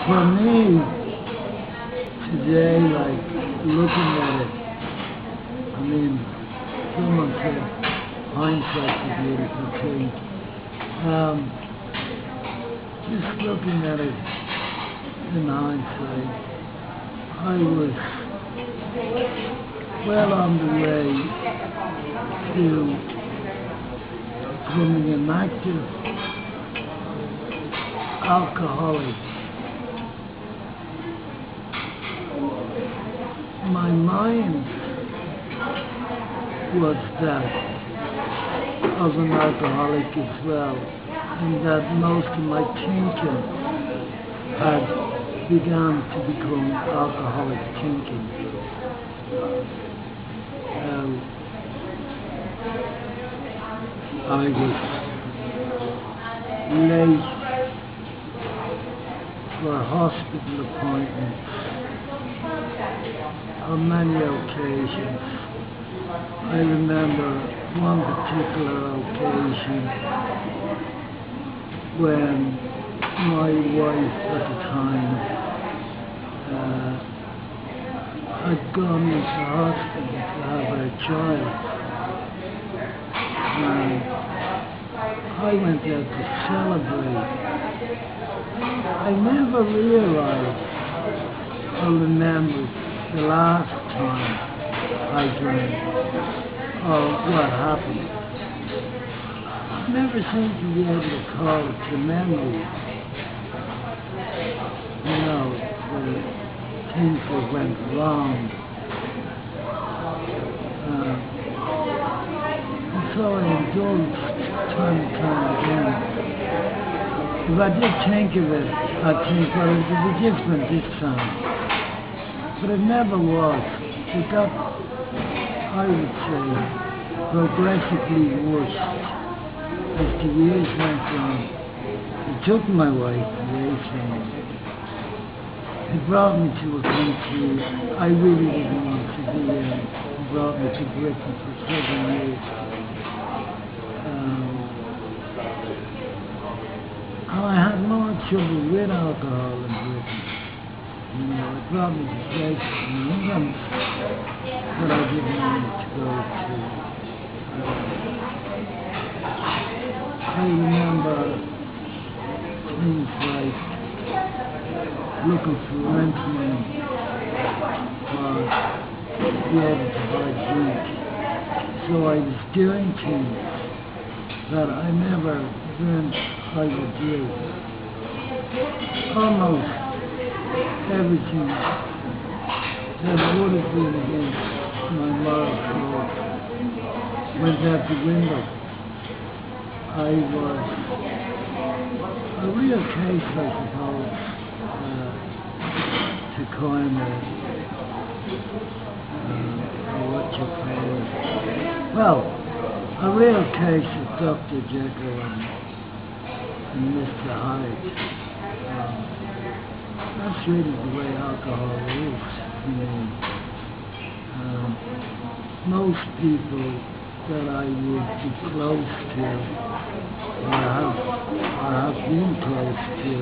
For me, today, like, looking at it, I mean, someone said hindsight's a beautiful thing. Just looking at it in hindsight, I was well on the way to becoming an active alcoholic. My mind was that of an alcoholic as well, and that most of my thinking had begun to become alcoholic thinking. I was late for hospital appointments on many occasions. I remember one particular occasion when my wife at the time had gone into hospital to have her child. And I went out to celebrate. I never realized or remembered the last time I drank or what happened. I never seem to be able to call it to memory. You know, the things that went wrong. And so I indulged time and time again. If I did think of it, I'd think, well, it would be different this time. But it never was. It got, I would say, progressively worse as the years went on. It took my wife away from me. It brought me to a country I really didn't want to be in. It brought me to Britain for 7 years. And I had more trouble with alcohol in Britain. You know, it brought me to places in England that I didn't want to go to. I remember things like looking for rent money or be able to buy drink. So I was doing things that I never dreamt I would do. Almost everything that would have been against my moral code went out the window. I was a real case, I suppose, to coin what you call it. Well, a real case of Dr. Jekyll and Mr. Hyde. That's really the way alcohol is. You know. Most people that I would be close to or have been close to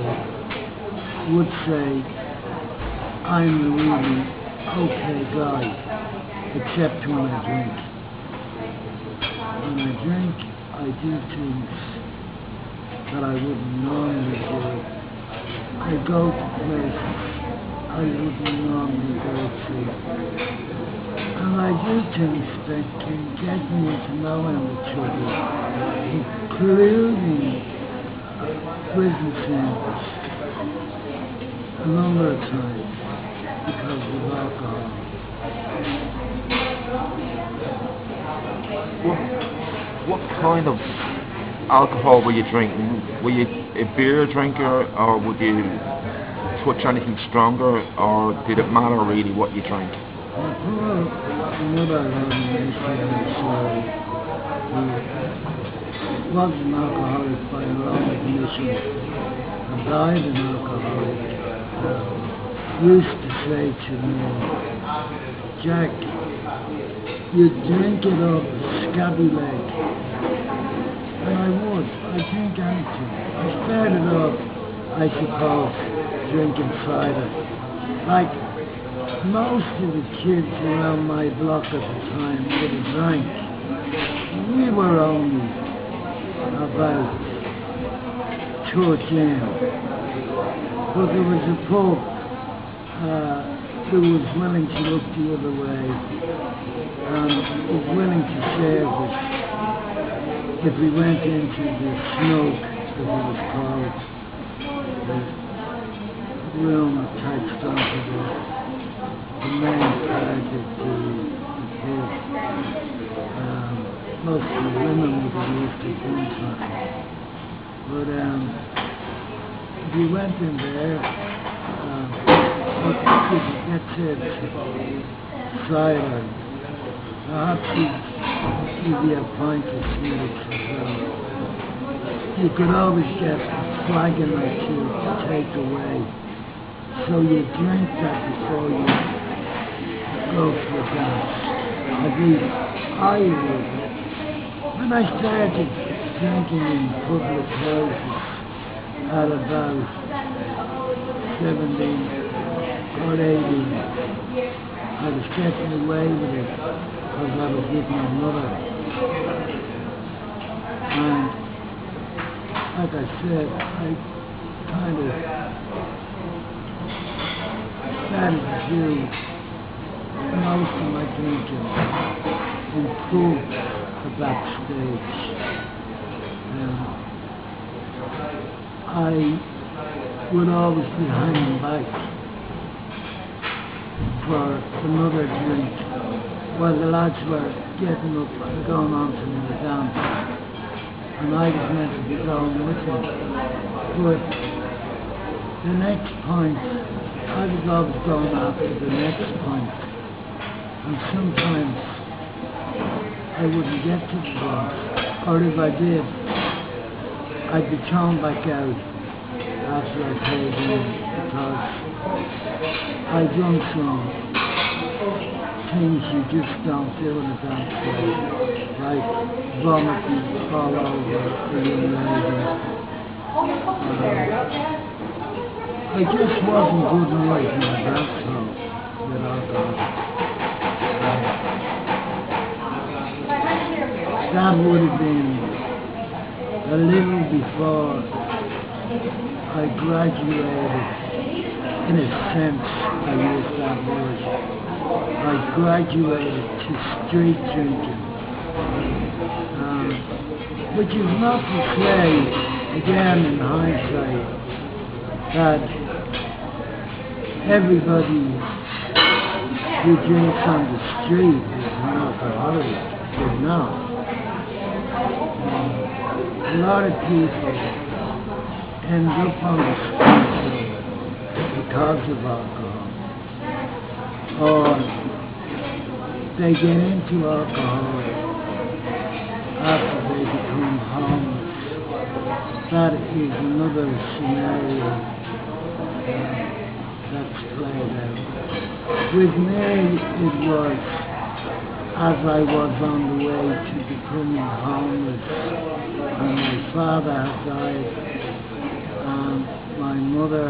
would say I'm a really okay guy, except when I drink. When I drink, I do things that I wouldn't normally do. I go to places I wouldn't normally go to. And I do things that can get me into no end of trouble, including prison sentence a number of times because of alcohol. What kind of alcohol were you drinking? Were you a beer drinker, or would you touch anything stronger, or did it matter really what you drank? My poor mother had an issue, who was an alcoholic by her own admission and died an alcoholic, used to say to me, Jack, you drink it up a scabby leg. And I would. I'd drink anything. I started off I suppose, drinking cider. Like most of the kids around my block at the time would have drank. We were only about 13, but there was a pub who was willing to look the other way and was willing to share us if we went into the smoke, as it was called, the room attached onto the main part of the pub. Mostly women would have used it one time. But if you went in there, you could get cider. Perhaps you'd be a pint of snakes as well. You could always get a flagon or two to take away. So you drink that before you go for dance. At least I would. When I started drinking in public houses at about 17 or 18, I was getting away with it because I was with my mother. And like I said, I kind of started to do most of my drinking in pubs at that stage. I would always be hanging back for another drink while the lads were getting up and going on to the dance, and I was meant to be going with them. But the next point, I was always going after the next point, and sometimes I wouldn't get to the dance, or if I did, I'd be thrown back out after I played in because I'd done some things you just don't do in a dance floor, like vomiting all over the young lady. I just wasn't good enough in the dance hall with alcohol. That would have been a little before I graduated. In a sense, I used that word. I graduated to street drinking, which is not to say, again in hindsight, that everybody who drinks on the street is an alcoholic. It's not. A lot of people end up on the street because of alcohol, or they get into alcohol after they become homeless. That is another scenario that's played out. With me, it was as I was on the way to becoming homeless, and my father had died, and my mother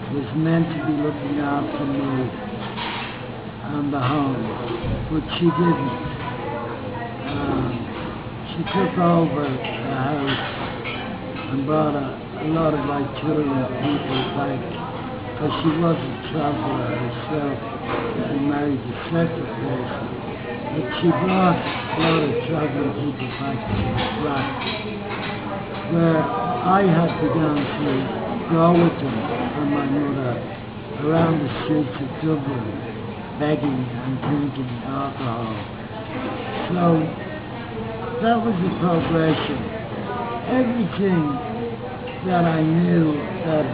was meant to be looking after me and the home, but she didn't. She took over the house and brought a lot of itinerant people back, because she was a traveller herself. She married a second person, but she brought a lot of traveling people back to the flat, where I had begun to go with them and my mother around the streets of Dublin, begging and drinking alcohol. So that was the progression. Everything that I knew that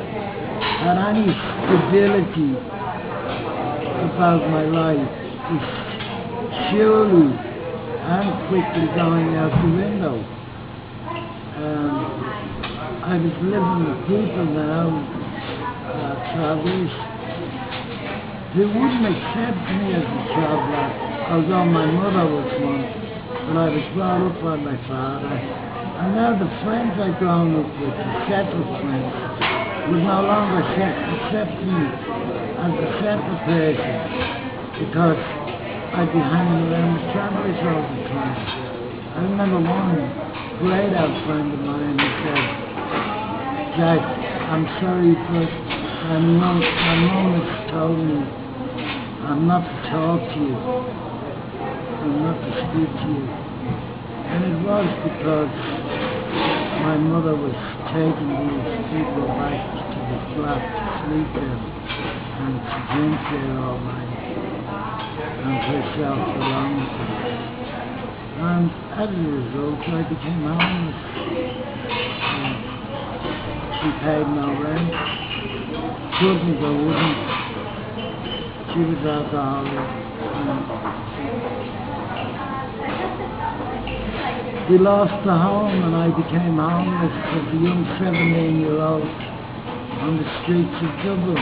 had any stability about my life was surely and quickly going out the window. I was living with people now, travellers, who wouldn't accept me as a traveller, although my mother was one, but I was brought up by my father, And now the friends I'd grown up with, the settled friends, would no longer accept me as a settled person because I'd be hanging around with travellers all the time. I remember one great old friend of mine who said, Jack, I'm sorry, but my mum has told me I'm not to talk to you. I'm not to speak to you. And it was because my mother was taking these people back to the flat to sleep there and to drink there all night and herself along with them. And as a result, I became homeless. She paid no rent. Couldn't or wouldn't. She was alcoholic. We lost the home and I became homeless as a young 17-year-old on the streets of Dublin.